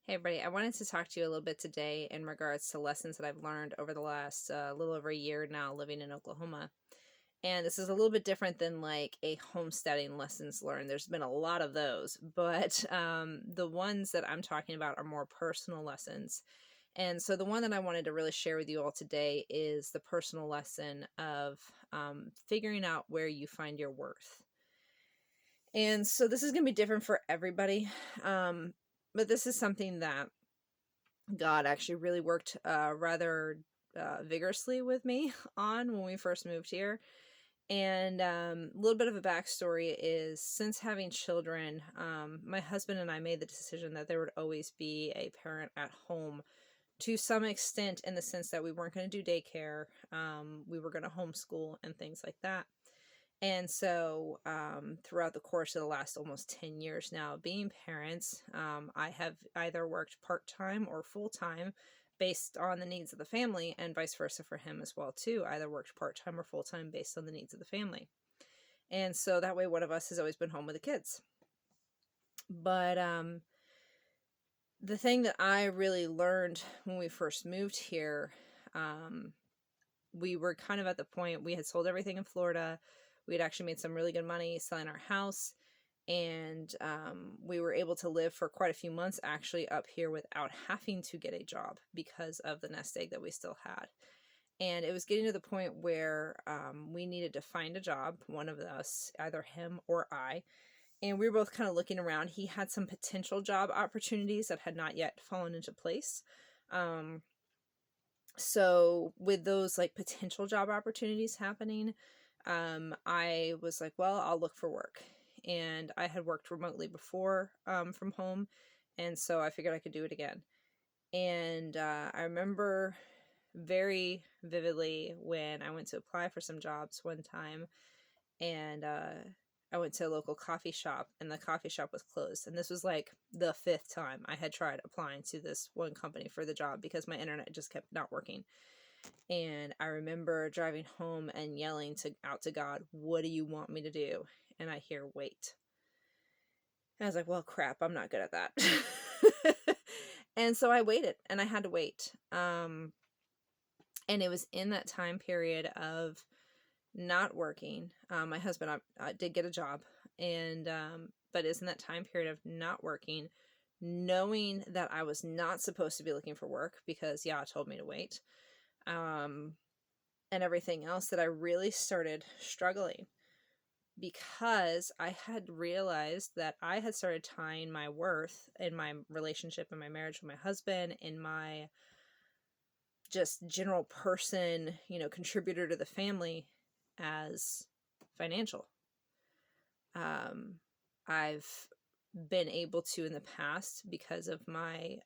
Hey, everybody. I wanted to talk to you a little bit today in regards to lessons that I've learned over the last little over a year now living in Oklahoma. And this is a little bit different than like a homesteading lessons learned. There's been a lot of those, but the ones that I'm talking about are more personal lessons. And so the one that I wanted to really share with you all today is the personal lesson of figuring out where you find your worth. And so this is going to be different for everybody. But this is something that God actually really worked rather vigorously with me on when we first moved here. And a little bit of a backstory is since having children, my husband and I made the decision that there would always be a parent at home to some extent, in the sense that we weren't going to do daycare. We were going to homeschool and things like that. And so, throughout the course of the last almost 10 years now of being parents, I have either worked part-time or full-time based on the needs of the family, and vice versa for him as well too. Either worked part-time or full-time based on the needs of the family. And so that way one of us has always been home with the kids. But the thing that I really learned when we first moved here, we were kind of at the point, we had sold everything in Florida. We had actually made some really good money selling our house, and we were able to live for quite a few months actually up here without having to get a job because of the nest egg that we still had. And it was getting to the point where we needed to find a job, one of us, either him or I. And we were both kind of looking around. He had some potential job opportunities that had not yet fallen into place. So with those like potential job opportunities happening, I was like, well, I'll look for work. And I had worked remotely before from home. And so I figured I could do it again. And I remember very vividly when I went to apply for some jobs one time, and I went to a local coffee shop, and the coffee shop was closed. And this was like the fifth time I had tried applying to this one company for the job because my internet just kept not working. And I remember driving home and yelling out to God, "What do you want me to do?" And I hear, "Wait." And I was like, well, crap, I'm not good at that. And so I waited, and I had to wait. And it was in that time period of not working. My husband I did get a job, and but it's in that time period of not working, knowing that I was not supposed to be looking for work because Yah told me to wait, and everything else, that I really started struggling, because I had realized that I had started tying my worth in my relationship and my marriage with my husband, in my just general person, contributor to the family, as financial. I've been able to, in the past, because of my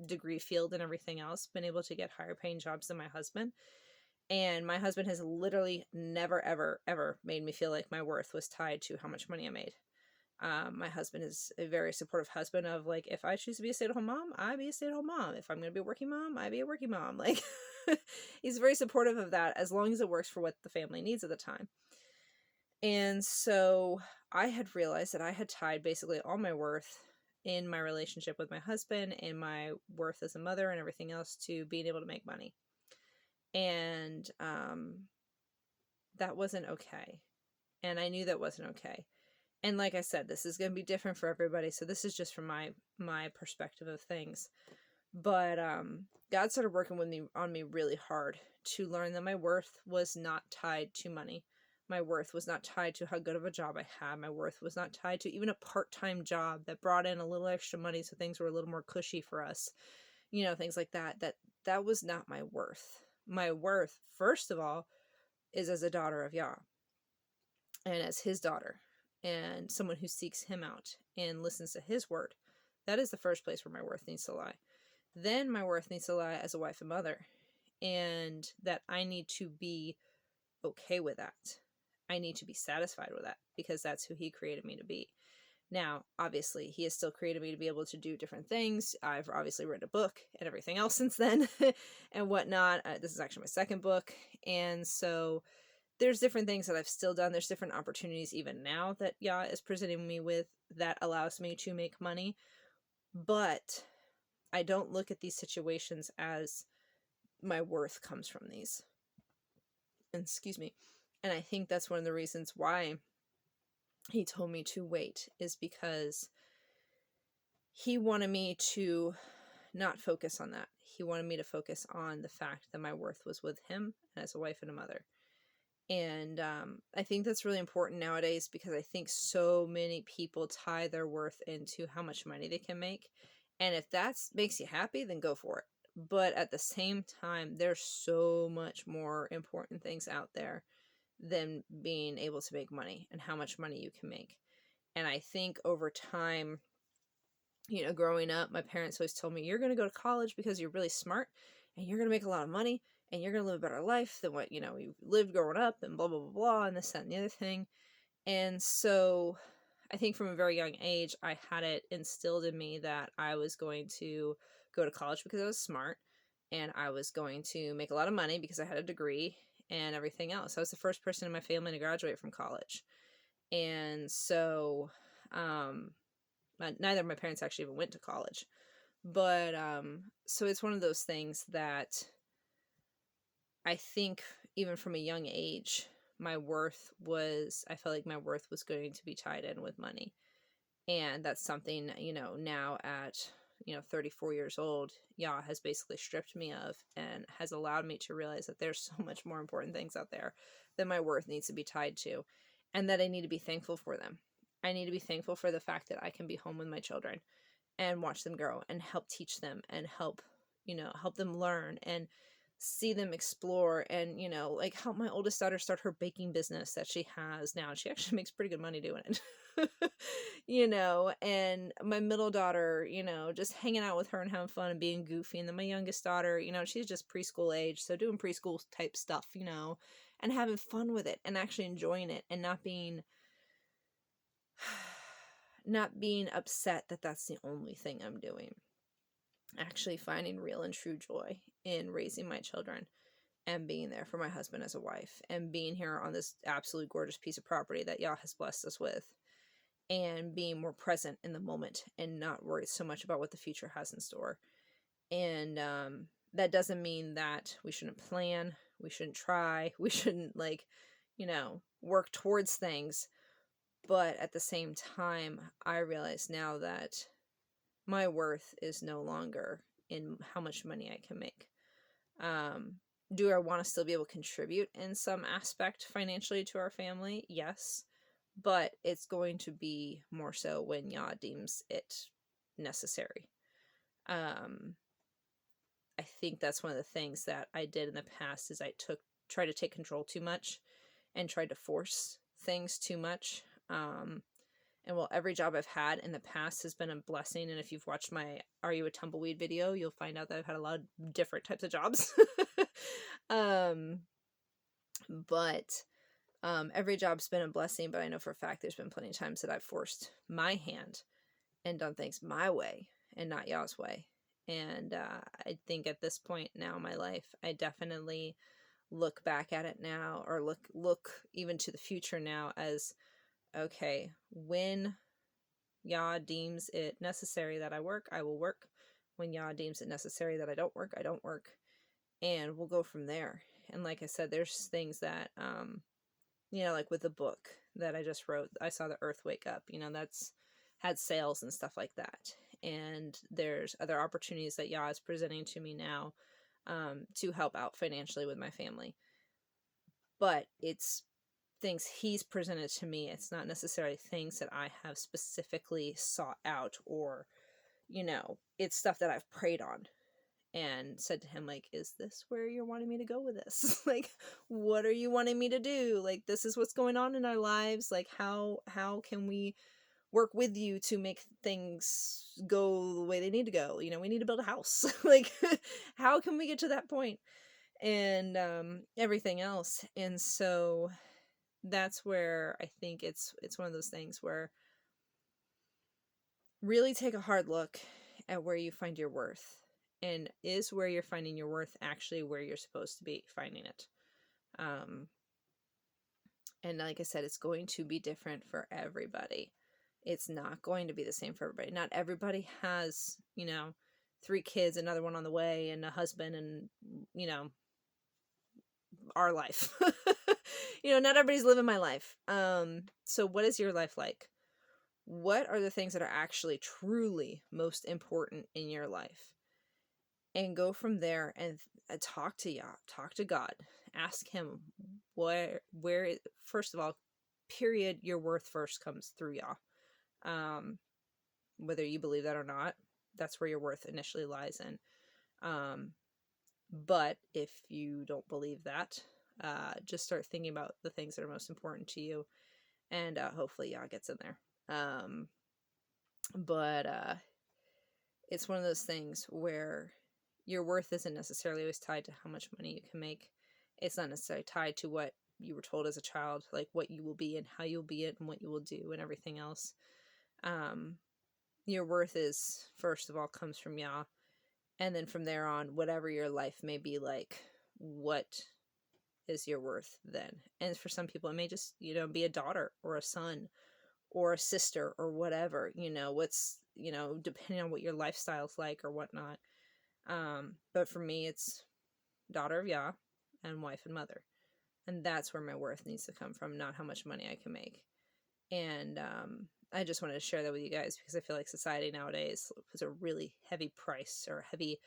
degree field and everything else, been able to get higher paying jobs than my husband. And my husband has literally never, ever, ever made me feel like my worth was tied to how much money I made. My husband is a very supportive husband of, like, if I choose to be a stay-at-home mom, I be a stay-at-home mom. If I'm going to be a working mom, I be a working mom. Like, he's very supportive of that, as long as it works for what the family needs at the time. And so I had realized that I had tied basically all my worth in my relationship with my husband, and my worth as a mother and everything else, to being able to make money. And that wasn't okay. And I knew that wasn't okay. And like I said, this is going to be different for everybody. So this is just from my perspective of things. But God started working with me on me really hard to learn that my worth was not tied to money. My worth was not tied to how good of a job I had. My worth was not tied to even a part-time job that brought in a little extra money, so things were a little more cushy for us. Things like that. That was not my worth. My worth, first of all, is as a daughter of Yah, and as his daughter, and someone who seeks him out and listens to his word. That is the first place where my worth needs to lie. Then my worth needs to lie as a wife and mother, and that I need to be okay with that. I need to be satisfied with that, because that's who he created me to be. Now, obviously, he has still created me to be able to do different things. I've obviously written a book and everything else since then and whatnot. This is actually my second book. And so there's different things that I've still done. There's different opportunities even now that Yah is presenting me with that allows me to make money. But I don't look at these situations as my worth comes from these. And excuse me. And I think that's one of the reasons why he told me to wait, is because he wanted me to not focus on that. He wanted me to focus on the fact that my worth was with him as a wife and a mother. And I think that's really important nowadays, because I think so many people tie their worth into how much money they can make. And if that makes you happy, then go for it. But at the same time, there's so much more important things out there than being able to make money and how much money you can make. And I think over time, growing up, my parents always told me, you're going to go to college because you're really smart and you're going to make a lot of money and you're going to live a better life than what, you lived growing up, and blah, blah, blah, blah, and this, that, and the other thing. And so I think from a very young age, I had it instilled in me that I was going to go to college because I was smart, and I was going to make a lot of money because I had a degree and everything else. I was the first person in my family to graduate from college. And so, neither of my parents actually even went to college. But so it's one of those things that I think even from a young age, I felt like my worth was going to be tied in with money. And that's something, now at, 34 years old, Yah has basically stripped me of, and has allowed me to realize that there's so much more important things out there that my worth needs to be tied to, and that I need to be thankful for them. I need to be thankful for the fact that I can be home with my children and watch them grow and help teach them and help them learn and see them explore, and like help my oldest daughter start her baking business that she has now. She actually makes pretty good money doing it. And my middle daughter, just hanging out with her and having fun and being goofy. And then my youngest daughter, she's just preschool age, so doing preschool type stuff, and having fun with it and actually enjoying it, and not being upset that that's the only thing I'm doing. Actually finding real and true joy in raising my children and being there for my husband as a wife, and being here on this absolute gorgeous piece of property that Yah has blessed us with, and being more present in the moment and not worried so much about what the future has in store. And that doesn't mean that we shouldn't plan, we shouldn't try, we shouldn't work towards things. But at the same time, I realize now that my worth is no longer in how much money I can make. Do I want to still be able to contribute in some aspect financially to our family? Yes. But it's going to be more so when Yah deems it necessary. I think that's one of the things that I did in the past, is I tried to take control too much and tried to force things too much. And while every job I've had in the past has been a blessing, and if you've watched my Are You a Tumbleweed video, you'll find out that I've had a lot of different types of jobs. But every job's been a blessing, but I know for a fact there's been plenty of times that I've forced my hand and done things my way and not Yah's way. And I think at this point now in my life, I definitely look back at it now, or look even to the future now, as okay, when Yah deems it necessary that I work, I will work. When Yah deems it necessary that I don't work, I don't work. And we'll go from there. And like I said, there's things that, like with the book that I just wrote, I Saw the Earth Wake Up, that's had sales and stuff like that. And there's other opportunities that Yah is presenting to me now to help out financially with my family. But it's things he's presented to me. It's not necessarily things that I have specifically sought out, or, it's stuff that I've prayed on and said to him, like, is this where you're wanting me to go with this? Like, what are you wanting me to do? Like, this is what's going on in our lives. Like, how can we work with you to make things go the way they need to go? We need to build a house. Like, how can we get to that point? And everything else. And so that's where I think it's one of those things where really take a hard look at where you find your worth, and is where you're finding your worth actually where you're supposed to be finding it. And like I said, it's going to be different for everybody. It's not going to be the same for everybody. Not everybody has, 3 kids, another one on the way, and a husband, and, you know, our life. Not everybody's living my life. So what is your life like? What are the things that are actually truly most important in your life? And go from there and talk to Yah, talk to God, ask Him first of all, period, your worth first comes through Yah. Whether you believe that or not, that's where your worth initially lies in. But if you don't believe that, just start thinking about the things that are most important to you, and hopefully Yah gets in there. But it's one of those things where your worth isn't necessarily always tied to how much money you can make. It's not necessarily tied to what you were told as a child, like what you will be and how you'll be it and what you will do and everything else. Your worth is, first of all, comes from Yah. And then from there on, whatever your life may be like, what is your worth then? And for some people, it may just, be a daughter or a son or a sister or whatever, what's, depending on what your lifestyle's like or whatnot. But for me, it's daughter of Yah and wife and mother. And that's where my worth needs to come from, not how much money I can make. And I just wanted to share that with you guys because I feel like society nowadays puts a really heavy price or heavy,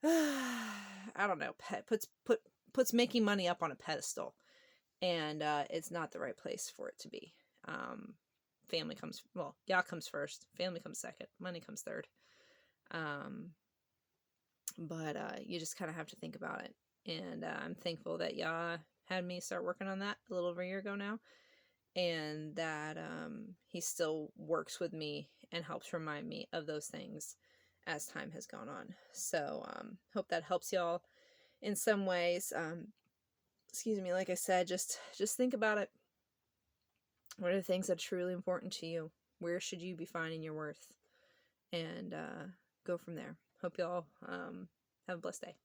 I don't know, puts making money up on a pedestal. And it's not the right place for it to be. Family comes, Yah comes first, family comes second, money comes third. But you just kind of have to think about it. And I'm thankful that Yah had me start working on that a little over a year ago now. And that He still works with me and helps remind me of those things as time has gone on. So hope that helps y'all in some ways. Excuse me, like I said, just think about it. What are the things that are truly important to you? Where should you be finding your worth? And go from there. Hope y'all have a blessed day.